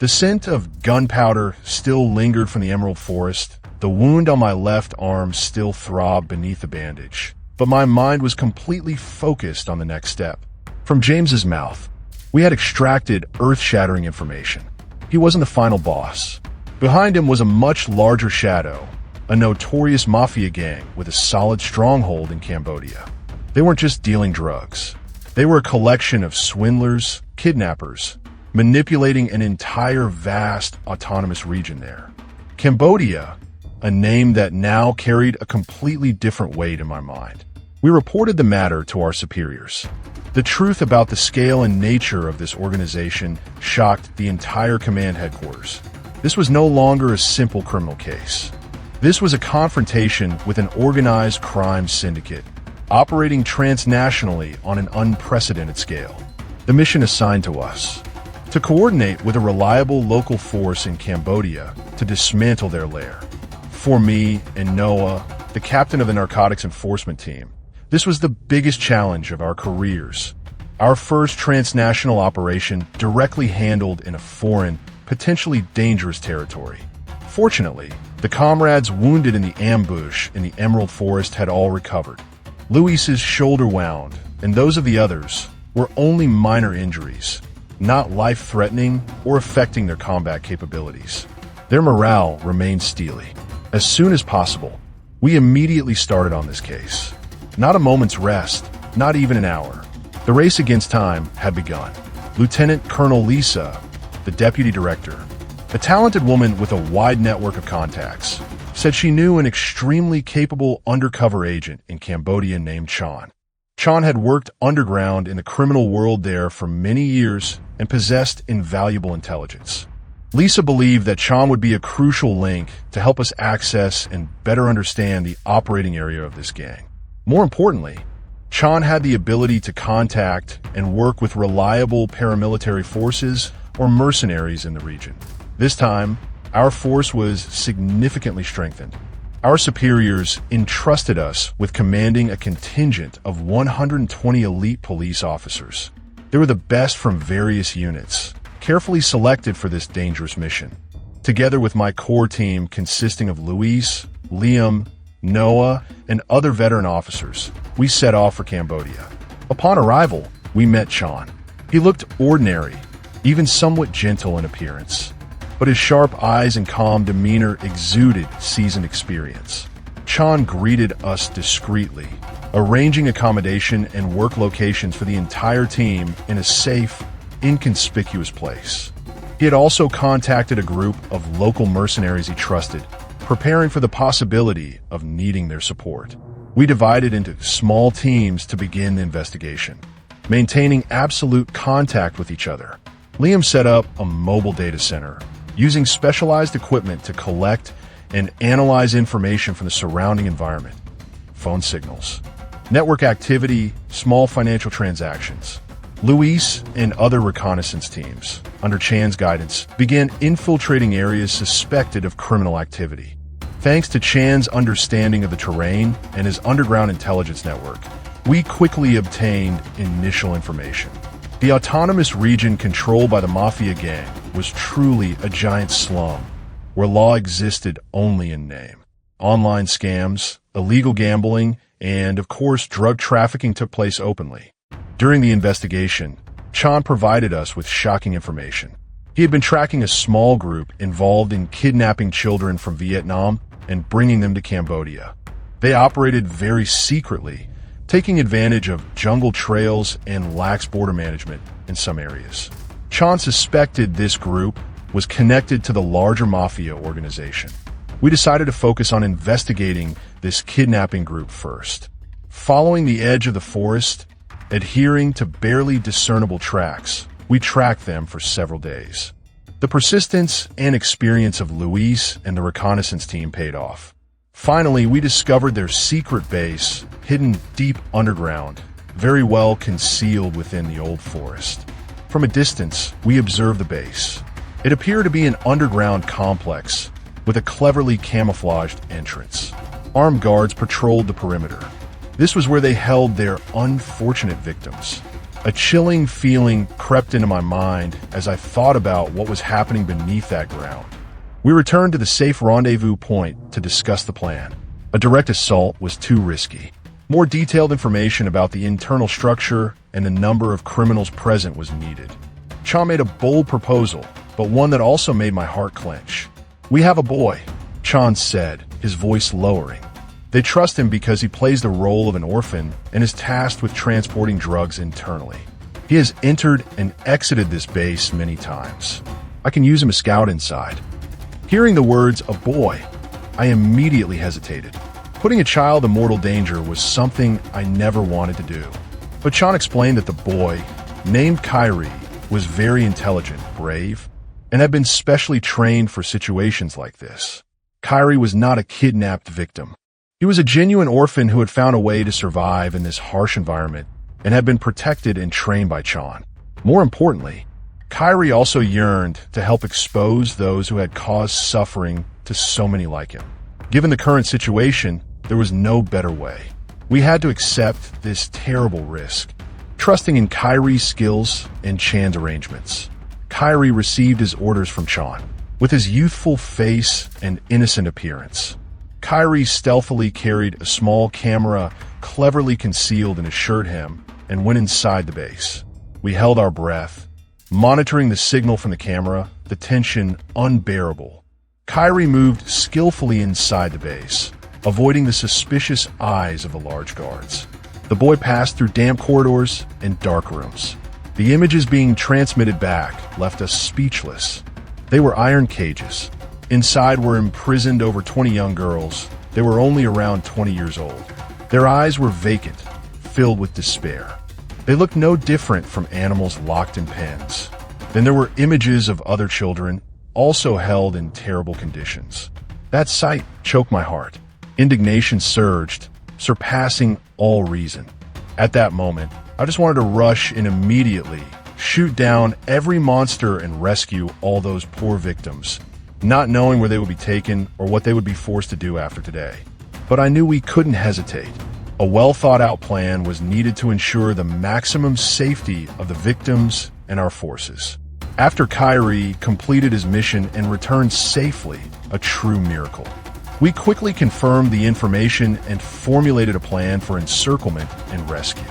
The scent of gunpowder still lingered from the emerald forest. The wound on my left arm still throbbed beneath the bandage, but my mind was completely focused on the next step. From James's mouth, we had extracted earth-shattering information. He wasn't the final boss. Behind him was a much larger shadow, a notorious mafia gang with a solid stronghold in Cambodia. They weren't just dealing drugs. They were a collection of swindlers, kidnappers, manipulating an entire vast autonomous region there. Cambodia, a name that now carried a completely different weight in my mind. We reported the matter to our superiors. The truth about the scale and nature of this organization shocked the entire command headquarters. This was no longer a simple criminal case. This was a confrontation with an organized crime syndicate, operating transnationally on an unprecedented scale. The mission assigned to us: to coordinate with a reliable local force in Cambodia to dismantle their lair. For me and Noah, the captain of the narcotics enforcement team, this was the biggest challenge of our careers. Our first transnational operation directly handled in a foreign, potentially dangerous territory. Fortunately, the comrades wounded in the ambush in the Emerald Forest had all recovered. Luis's shoulder wound, and those of the others were only minor injuries, not life-threatening or affecting their combat capabilities. Their morale remained steely. As soon as possible, we immediately started on this case. Not a moment's rest, not even an hour. The race against time had begun. Lieutenant Colonel Lisa, the deputy director, a talented woman with a wide network of contacts, said she knew an extremely capable undercover agent in Cambodia named Chan. Chan had worked underground in the criminal world there for many years and possessed invaluable intelligence. Lisa believed that Chan would be a crucial link to help us access and better understand the operating area of this gang. More importantly, Chan had the ability to contact and work with reliable paramilitary forces or mercenaries in the region. This time, our force was significantly strengthened. Our superiors entrusted us with commanding a contingent of 120 elite police officers. They were the best from various units, carefully selected for this dangerous mission. Together with my core team consisting of Luis, Liam, Noah, and other veteran officers, we set off for Cambodia. Upon arrival, we met Chan. He looked ordinary, even somewhat gentle in appearance, but his sharp eyes and calm demeanor exuded seasoned experience. Chan greeted us discreetly, arranging accommodation and work locations for the entire team in a safe, inconspicuous place. He had also contacted a group of local mercenaries he trusted, preparing for the possibility of needing their support. We divided into small teams to begin the investigation, maintaining absolute contact with each other. Liam set up a mobile data center, using specialized equipment to collect and analyze information from the surrounding environment: phone signals, network activity, small financial transactions. Luis and other reconnaissance teams, under Chan's guidance, began infiltrating areas suspected of criminal activity. Thanks to Chan's understanding of the terrain and his underground intelligence network, we quickly obtained initial information. The autonomous region controlled by the Mafia gang was truly a giant slum, where law existed only in name. Online scams, illegal gambling, and, of course, drug trafficking took place openly. During the investigation, Chan provided us with shocking information. He had been tracking a small group involved in kidnapping children from Vietnam and bringing them to Cambodia. They operated very secretly, taking advantage of jungle trails and lax border management in some areas. Chan suspected this group was connected to the larger mafia organization. We decided to focus on investigating this kidnapping group first. Following the edge of the forest, adhering to barely discernible tracks, we tracked them for several days. The persistence and experience of Luis and the reconnaissance team paid off. Finally, we discovered their secret base, hidden deep underground, very well concealed within the old forest. From a distance, we observed the base. It appeared to be an underground complex with a cleverly camouflaged entrance. Armed guards patrolled the perimeter. This was where they held their unfortunate victims. A chilling feeling crept into my mind as I thought about what was happening beneath that ground. We returned to the safe rendezvous point to discuss the plan. A direct assault was too risky. More detailed information about the internal structure and the number of criminals present was needed. Cha made a bold proposal, but one that also made my heart clench. "We have a boy," Chan said, his voice lowering. They trust him because he plays the role of an orphan and is tasked with transporting drugs internally. He has entered and exited this base many times. I can use him as scout inside. Hearing the words, "a boy," I immediately hesitated. Putting a child in mortal danger was something I never wanted to do. But Chan explained that the boy, named Kyrie, was very intelligent, brave, and had been specially trained for situations like this. Kyrie was not a kidnapped victim. He was a genuine orphan who had found a way to survive in this harsh environment and had been protected and trained by Chan. More importantly, Kyrie also yearned to help expose those who had caused suffering to so many like him. Given the current situation, there was no better way. We had to accept this terrible risk, trusting in Kyrie's skills and Chan's arrangements. Kyrie received his orders from Chan, with his youthful face and innocent appearance. Kyrie stealthily carried a small camera cleverly concealed in his shirt hem and went inside the base. We held our breath, monitoring the signal from the camera, the tension unbearable. Kyrie moved skillfully inside the base, avoiding the suspicious eyes of the large guards. The boy passed through damp corridors and dark rooms. The images being transmitted back left us speechless. They were iron cages. Inside were imprisoned over 20 young girls. They were only around 20 years old. Their eyes were vacant, filled with despair. They looked no different from animals locked in pens. Then there were images of other children, also held in terrible conditions. That sight choked my heart. Indignation surged, surpassing all reason. At that moment, I just wanted to rush in immediately, shoot down every monster and rescue all those poor victims, not knowing where they would be taken or what they would be forced to do after today. But I knew we couldn't hesitate. A well-thought-out plan was needed to ensure the maximum safety of the victims and our forces. After Kyrie completed his mission and returned safely, a true miracle, we quickly confirmed the information and formulated a plan for encirclement and rescue.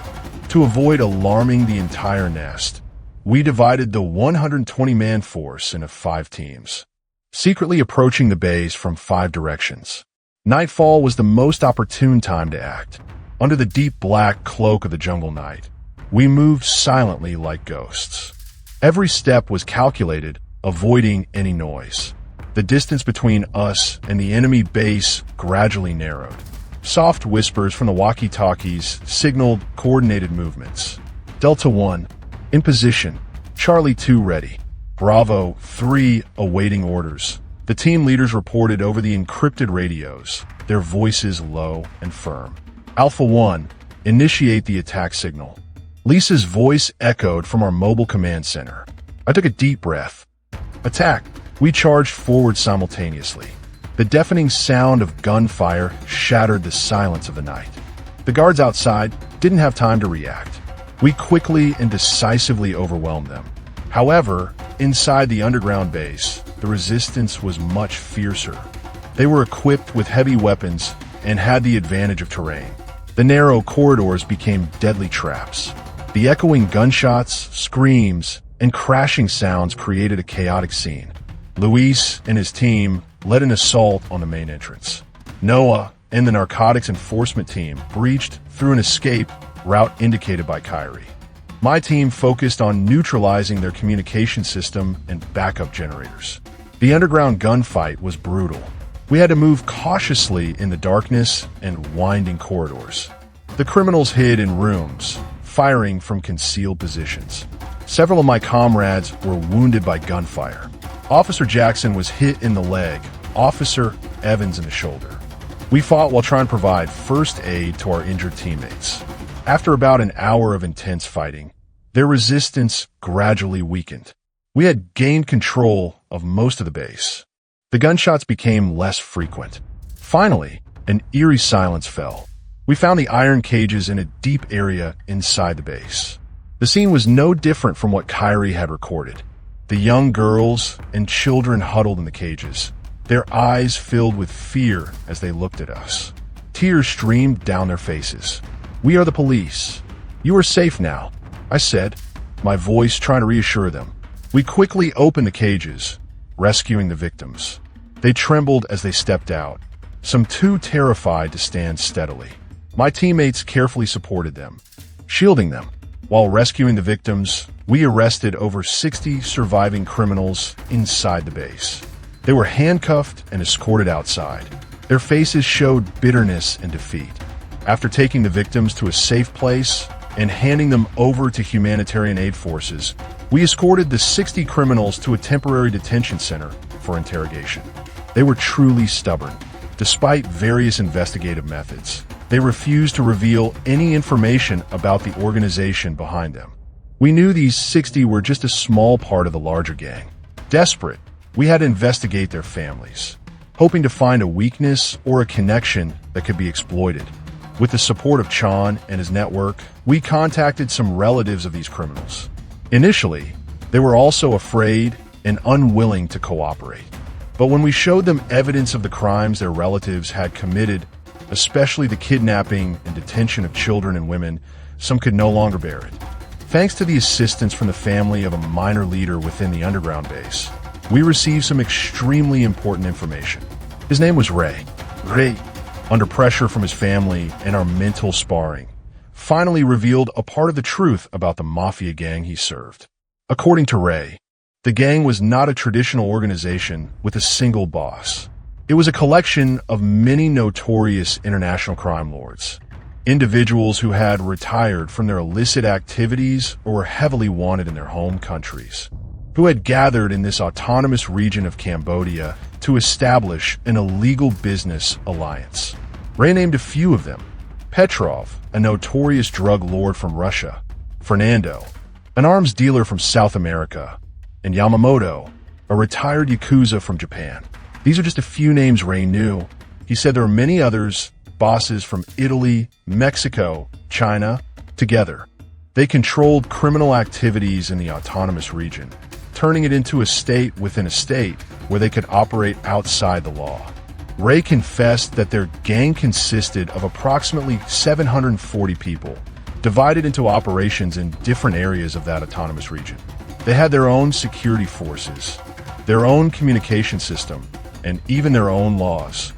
To avoid alarming the entire nest, we divided the 120-man force into 5 teams, secretly approaching the base from 5 directions. Nightfall was the most opportune time to act. Under the deep black cloak of the jungle night, we moved silently like ghosts. Every step was calculated, avoiding any noise. The distance between us and the enemy base gradually narrowed. Soft whispers from the walkie-talkies signaled coordinated movements. Delta 1, in position. Charlie 2 ready. Bravo 3 awaiting orders. The team leaders reported over the encrypted radios, their voices low and firm. Alpha 1, initiate the attack signal. Lisa's voice echoed from our mobile command center. I took a deep breath. Attack. We charged forward simultaneously. The deafening sound of gunfire shattered the silence of the night. The guards outside didn't have time to react. We quickly and decisively overwhelmed them. However, inside the underground base, the resistance was much fiercer. They were equipped with heavy weapons and had the advantage of terrain. The narrow corridors became deadly traps. The echoing gunshots, screams, and crashing sounds created a chaotic scene. Luis and his team led an assault on the main entrance. Noah and the narcotics enforcement team breached through an escape route indicated by Kyrie. My team focused on neutralizing their communication system and backup generators. The underground gunfight was brutal. We had to move cautiously in the darkness and winding corridors. The criminals hid in rooms, firing from concealed positions. Several of my comrades were wounded by gunfire. Officer Jackson was hit in the leg, Officer Evans in the shoulder. We fought while trying to provide first aid to our injured teammates. After about an hour of intense fighting, their resistance gradually weakened. We had gained control of most of the base. The gunshots became less frequent. Finally, an eerie silence fell. We found the iron cages in a deep area inside the base. The scene was no different from what Kyrie had recorded. The young girls and children huddled in the cages, their eyes filled with fear as they looked at us. Tears streamed down their faces. "We are the police. You are safe now," I said, my voice trying to reassure them. We quickly opened the cages, rescuing the victims. They trembled as they stepped out, some too terrified to stand steadily. My teammates carefully supported them, shielding them. While rescuing the victims, we arrested over 60 surviving criminals inside the base. They were handcuffed and escorted outside. Their faces showed bitterness and defeat. After taking the victims to a safe place and handing them over to humanitarian aid forces, we escorted the 60 criminals to a temporary detention center for interrogation. They were truly stubborn. Despite various investigative methods, they refused to reveal any information about the organization behind them. We knew these 60 were just a small part of the larger gang. Desperate, we had to investigate their families, hoping to find a weakness or a connection that could be exploited. With the support of Chan and his network, we contacted some relatives of these criminals. Initially, they were also afraid and unwilling to cooperate. But when we showed them evidence of the crimes their relatives had committed, especially the kidnapping and detention of children and women, some could no longer bear it. Thanks to the assistance from the family of a minor leader within the underground base, we received some extremely important information. His name was Ray. Ray, under pressure from his family and our mental sparring, finally revealed a part of the truth about the mafia gang he served. According to Ray, the gang was not a traditional organization with a single boss. It was a collection of many notorious international crime lords, individuals who had retired from their illicit activities or were heavily wanted in their home countries, who had gathered in this autonomous region of Cambodia to establish an illegal business alliance. Ray named a few of them: Petrov, a notorious drug lord from Russia; Fernando, an arms dealer from South America; and Yamamoto, a retired Yakuza from Japan. These are just a few names Ray knew. He said there were many others, bosses from Italy, Mexico, China. Together, they controlled criminal activities in the autonomous region, turning it into a state within a state where they could operate outside the law. Ray confessed that their gang consisted of approximately 740 people, divided into operations in different areas of that autonomous region. They had their own security forces, their own communication system, and even their own laws.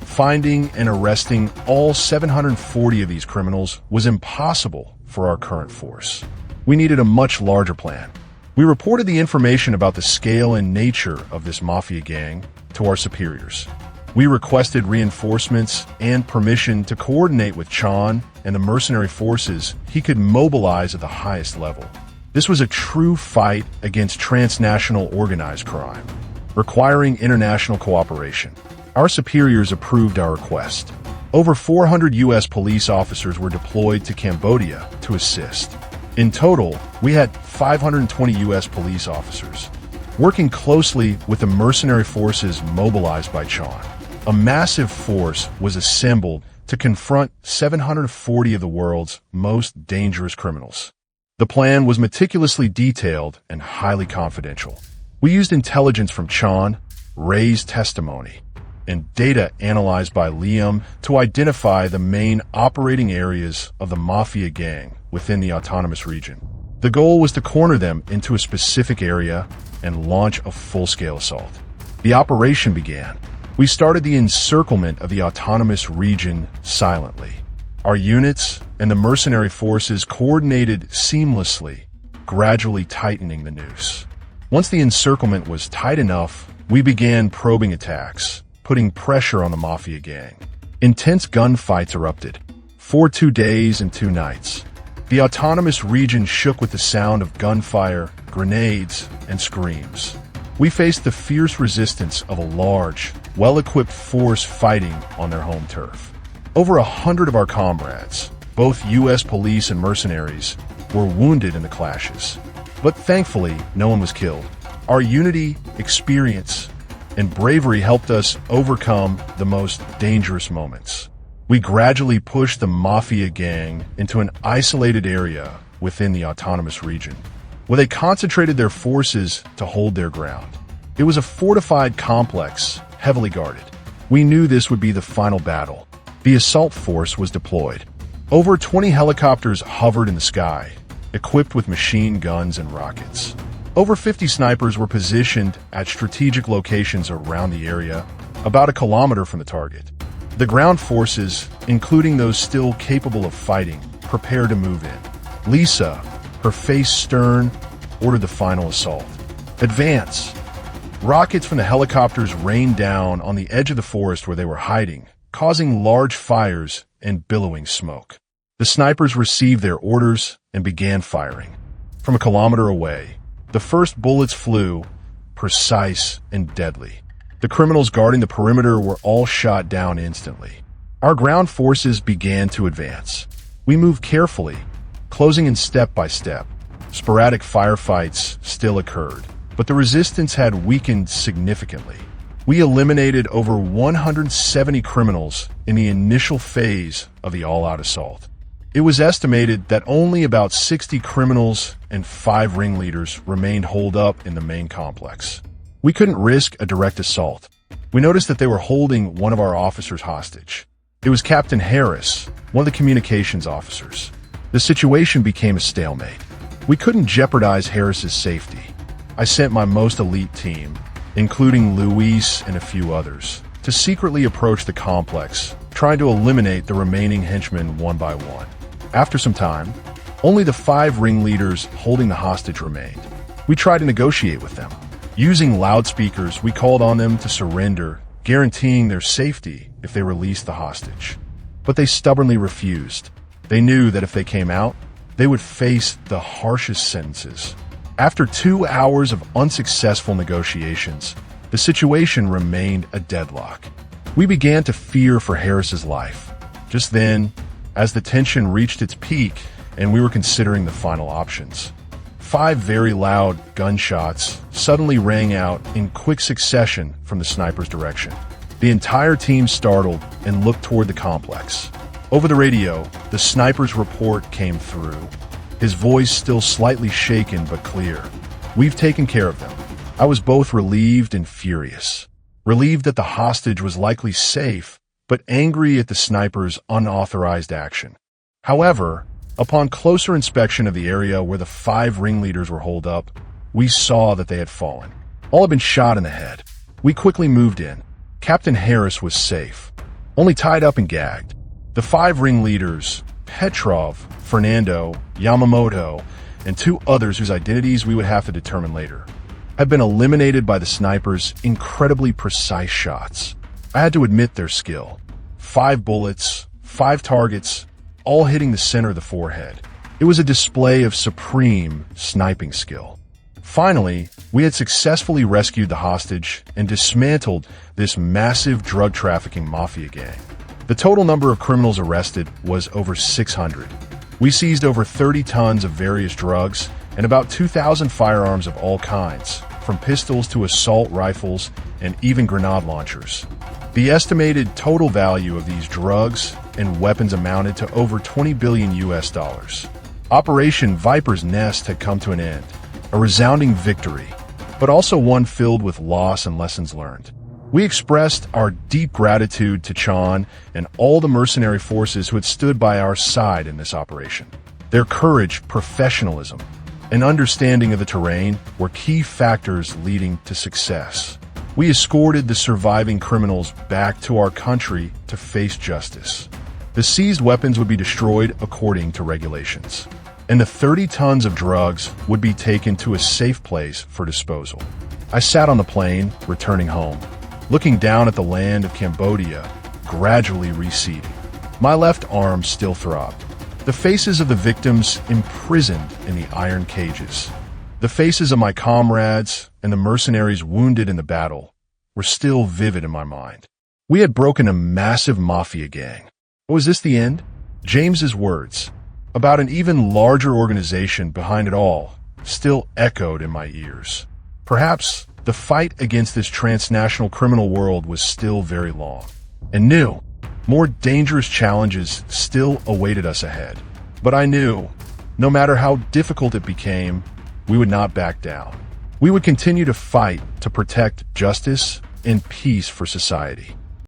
Finding and arresting all 740 of these criminals was impossible for our current force. We needed a much larger plan. We reported the information about the scale and nature of this mafia gang to our superiors. We requested reinforcements and permission to coordinate with Chan and the mercenary forces he could mobilize at the highest level. This was a true fight against transnational organized crime, requiring international cooperation. Our superiors approved our request. Over 400 U.S. police officers were deployed to Cambodia to assist. In total, we had 520 U.S. police officers, working closely with the mercenary forces mobilized by Chan. A massive force was assembled to confront 740 of the world's most dangerous criminals. The plan was meticulously detailed and highly confidential. We used intelligence from Chan, Ray's testimony, and data analyzed by Liam to identify the main operating areas of the mafia gang within the autonomous region. The goal was to corner them into a specific area and launch a full-scale assault. The operation began. We started the encirclement of the autonomous region silently. Our units and the mercenary forces coordinated seamlessly, gradually tightening the noose. Once the encirclement was tight enough, we began probing attacks, putting pressure on the mafia gang. Intense gunfights erupted. For 2 days and 2 nights. The autonomous region shook with the sound of gunfire, grenades, and screams. We faced the fierce resistance of a large, well-equipped force fighting on their home turf. Over 100 of our comrades, both U.S. police and mercenaries, were wounded in the clashes. But thankfully, no one was killed. Our unity, experience, and bravery helped us overcome the most dangerous moments. We gradually pushed the mafia gang into an isolated area within the autonomous region, where they concentrated their forces to hold their ground. It was a fortified complex, heavily guarded. We knew this would be the final battle. The assault force was deployed. Over 20 helicopters hovered in the sky, equipped with machine guns and rockets. Over 50 snipers were positioned at strategic locations around the area, about a kilometer from the target. The ground forces, including those still capable of fighting, prepared to move in. Lisa, her face stern, ordered the final assault. Advance! Rockets from the helicopters rained down on the edge of the forest where they were hiding, causing large fires and billowing smoke. The snipers received their orders and began firing. From a kilometer away, the first bullets flew, precise and deadly. The criminals guarding the perimeter were all shot down instantly. Our ground forces began to advance. We moved carefully, closing in step by step. Sporadic firefights still occurred, but the resistance had weakened significantly. We eliminated over 170 criminals in the initial phase of the all-out assault. It was estimated that only about 60 criminals and 5 ringleaders remained holed up in the main complex. We couldn't risk a direct assault. We noticed that they were holding one of our officers hostage. It was Captain Harris, one of the communications officers. The situation became a stalemate. We couldn't jeopardize Harris's safety. I sent my most elite team, including Luis and a few others, to secretly approach the complex, trying to eliminate the remaining henchmen one by one. After some time, only the 5 ringleaders holding the hostage remained. We tried to negotiate with them. Using loudspeakers, we called on them to surrender, guaranteeing their safety if they released the hostage. But they stubbornly refused. They knew that if they came out, they would face the harshest sentences. After 2 hours of unsuccessful negotiations, the situation remained a deadlock. We began to fear for Harris's life. Just then, as the tension reached its peak and we were considering the final options, 5 very loud gunshots suddenly rang out in quick succession from the sniper's direction. The entire team startled and looked toward the complex. Over the radio, the sniper's report came through, his voice still slightly shaken but clear. "We've taken care of them." I was both relieved and furious. Relieved that the hostage was likely safe, but angry at the sniper's unauthorized action. However, upon closer inspection of the area where the 5 ringleaders were holed up, we saw that they had fallen. All had been shot in the head. We quickly moved in. Captain Harris was safe, only tied up and gagged. The 5 ringleaders, Petrov, Fernando, Yamamoto, and 2 others whose identities we would have to determine later, had been eliminated by the sniper's incredibly precise shots. I had to admit their skill. 5 bullets, 5 targets, all hitting the center of the forehead. It was a display of supreme sniping skill. Finally, we had successfully rescued the hostage and dismantled this massive drug trafficking mafia gang. The total number of criminals arrested was over 600. We seized over 30 tons of various drugs and about 2,000 firearms of all kinds, from pistols to assault rifles and even grenade launchers. The estimated total value of these drugs and weapons amounted to over $20 billion US. Operation Viper's Nest had come to an end, a resounding victory, but also one filled with loss and lessons learned. We expressed our deep gratitude to Chan and all the mercenary forces who had stood by our side in this operation. Their courage, professionalism, and understanding of the terrain were key factors leading to success. We escorted the surviving criminals back to our country to face justice. The seized weapons would be destroyed according to regulations, and the 30 tons of drugs would be taken to a safe place for disposal. I sat on the plane, returning home, looking down at the land of Cambodia, gradually receding. My left arm still throbbed. The faces of the victims imprisoned in the iron cages, the faces of my comrades and the mercenaries wounded in the battle were still vivid in my mind. We had broken a massive mafia gang. Was this the end? James's words, about an even larger organization behind it all, still echoed in my ears. Perhaps the fight against this transnational criminal world was still very long, and new, more dangerous challenges still awaited us ahead. But I knew No matter how difficult it became, we would not back down. We would continue to fight to protect justice and peace for society.